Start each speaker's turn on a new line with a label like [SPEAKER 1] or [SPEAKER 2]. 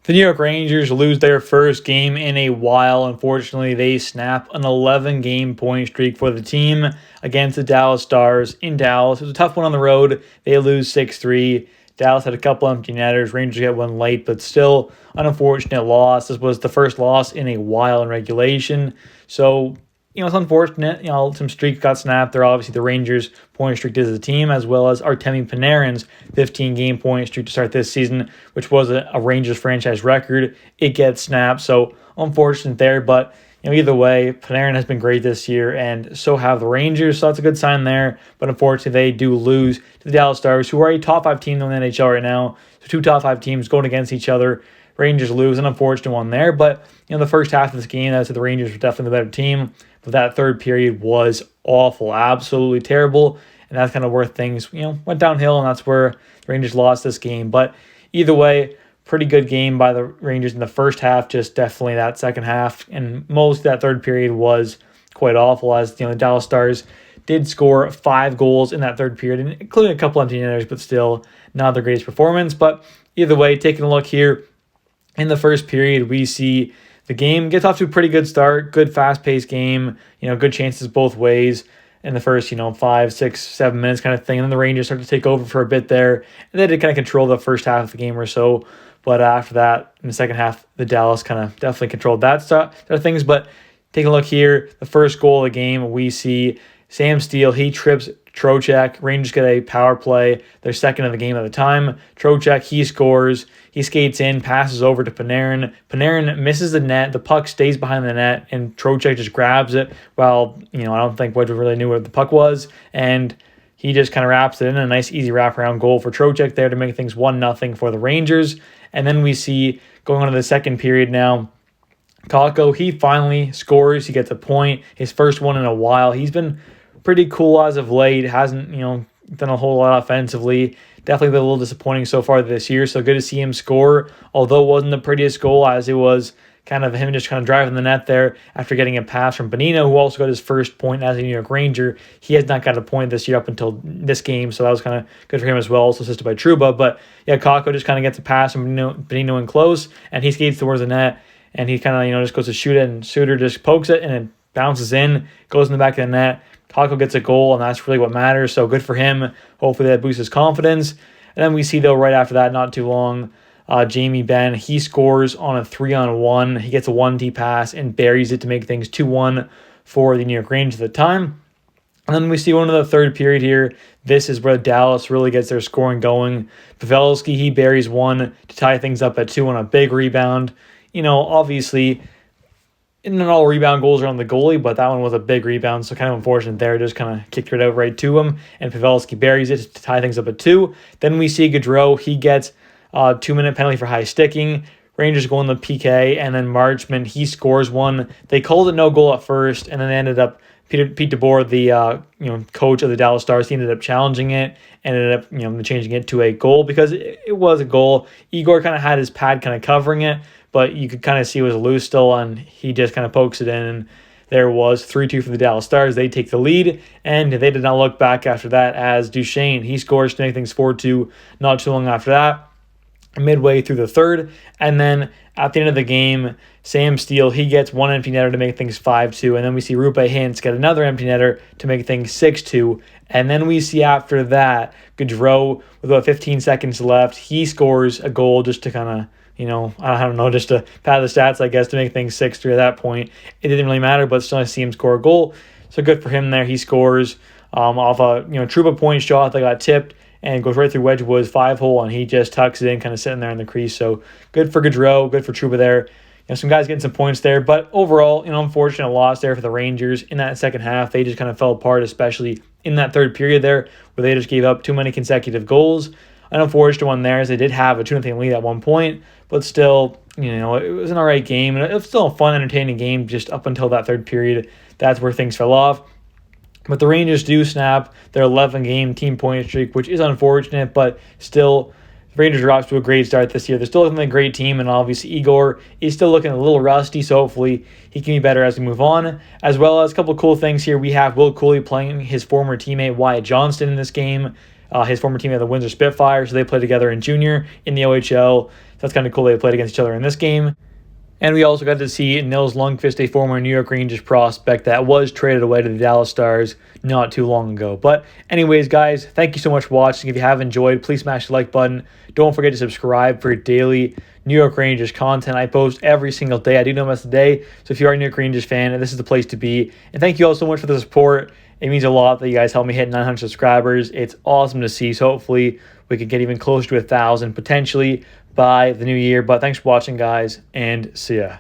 [SPEAKER 1] The New York Rangers lose their first game in a while. Unfortunately, they snap an 11-game point streak for the team against the Dallas Stars in Dallas. It was a tough one on the road. They lose 6-3. Dallas had a couple empty netters. Rangers get one late, but still an unfortunate loss. This was the first loss in a while in regulation. So, it's unfortunate. Some streaks got snapped. They're obviously the Rangers' point streak as a team, as well as Artemi Panarin's 15-game point streak to start this season, which was a Rangers franchise record. It gets snapped, so unfortunate there. But either way, Panarin has been great this year, and so have the Rangers. So that's a good sign there. But unfortunately, they do lose to the Dallas Stars, who are a top 5 team in the NHL right now. So 2 top 5 teams going against each other. Rangers lose, an unfortunate one there. But the first half of this game, that's the Rangers were definitely the better team. But that third period was awful, absolutely terrible. And that's kind of where things, went downhill, and that's where the Rangers lost this game. But either way, pretty good game by the Rangers in the first half, just definitely that second half. And most of that third period was quite awful, as the Dallas Stars did score 5 goals in that third period, including a couple empty netters, but still not the greatest performance. But either way, taking a look here, in the first period, we see the game gets off to a pretty good start, good fast-paced game, good chances both ways in the first, 5, 6, 7 minutes kind of thing. And then the Rangers start to take over for a bit there, and they did kind of control the first half of the game or so. But after that, in the second half, the Dallas kind of definitely controlled that sort of things. But take a look here, the first goal of the game, we see Sam Steele, he trips Trocheck. Rangers get a power play. They're second of the game at the time. Trocheck, he scores. He skates in, passes over to Panarin. Panarin misses the net. The puck stays behind the net, and Trocheck just grabs it. Well, I don't think Wedgwood really knew where the puck was, and he just kind of wraps it in. A nice, easy wraparound goal for Trocheck there to make things 1-0 for the Rangers. And then we see, going on to the second period now, Kakko, he finally scores. He gets a point, his first one in a while. He's been pretty cool as of late. Hasn't, done a whole lot offensively. Definitely been a little disappointing so far this year. So good to see him score, although it wasn't the prettiest goal, as it was kind of him just kind of driving the net there after getting a pass from Bonino, who also got his first point as a New York Ranger. He has not got a point this year up until this game, so that was kind of good for him as well, also assisted by Trouba. But yeah, Kakko just kind of gets a pass from Bonino in close, and he skates towards the net, and he kind of, just goes to shoot it, and Suter just pokes it, and it bounces in, goes in the back of the net. Kakko gets a goal, and that's really what matters, so good for him. Hopefully that boosts his confidence. And then we see, though, right after that, not too long, Jamie Benn, he scores on a 3-on-1. He gets a 1-2 pass and buries it to make things 2-1 for the New York Rangers at the time. And then we see one of the third period here. This is where Dallas really gets their scoring going. Pavelski, he buries one to tie things up at 2 on a big rebound. Obviously, not all rebound goals are on the goalie, but that one was a big rebound, so kind of unfortunate there. Just kind of kicked it out right to him, and Pavelski buries it to tie things up at 2. Then we see Gaudreau. He gets a 2-minute penalty for high sticking. Rangers go in the PK, and then Marchman, he scores one. They called it no goal at first, and then they ended up, Pete DeBoer, the coach of the Dallas Stars, he ended up challenging it, ended up changing it to a goal because it was a goal. Igor kind of had his pad kind of covering it, but you could kind of see it was loose still, and he just kind of pokes it in, and there was 3-2 for the Dallas Stars. They take the lead, and they did not look back after that, as Duchesne, he scores to make things 4-2 not too long after that, midway through the third. And then at the end of the game, Sam Steele, he gets one empty netter to make things 5-2, and then we see Rupe Hintz get another empty netter to make things 6-2, and then we see after that, Gaudreau, with about 15 seconds left, he scores a goal just to kind of, I don't know, just to pad the stats, I guess, to make things 6-3 at that point. It didn't really matter, but still I see him score a goal. So good for him there. He scores off a Trouba point shot that got tipped and goes right through Wedgwood's 5-hole, and he just tucks it in, kind of sitting there in the crease. So good for Gaudreau, good for Trouba there. Some guys getting some points there, but overall, unfortunate loss there for the Rangers in that second half. They just kind of fell apart, especially in that third period there, where they just gave up too many consecutive goals. An unfortunate one there, as they did have a 2-0 lead at one point, but still, it was an all right game, and it was still a fun, entertaining game just up until that third period. That's where things fell off. But the Rangers do snap their 11-game team point streak, which is unfortunate, but still, the Rangers are off to a great start this year. They're still looking like a great team, and obviously Igor is still looking a little rusty, so hopefully he can be better as we move on. As well as a couple of cool things here. We have Will Cooley playing his former teammate Wyatt Johnston in this game. His former teammate, the Windsor Spitfire, so they played together in junior in the OHL. that's kind of cool they played against each other in this game. And we also got to see Nils Lundqvist, a former New York Rangers prospect that was traded away to the Dallas Stars not too long ago. But anyways, guys, thank you so much for watching. If you have enjoyed, please smash the like button. Don't forget to subscribe for daily New York Rangers content. I post every single day. I do know that's the day. So if you are a New York Rangers fan, this is the place to be. And thank you all so much for the support. It means a lot that you guys help me hit 900 subscribers. It's awesome to see. So hopefully we could get even closer to 1,000 potentially by the new year. But thanks for watching, guys, and see ya.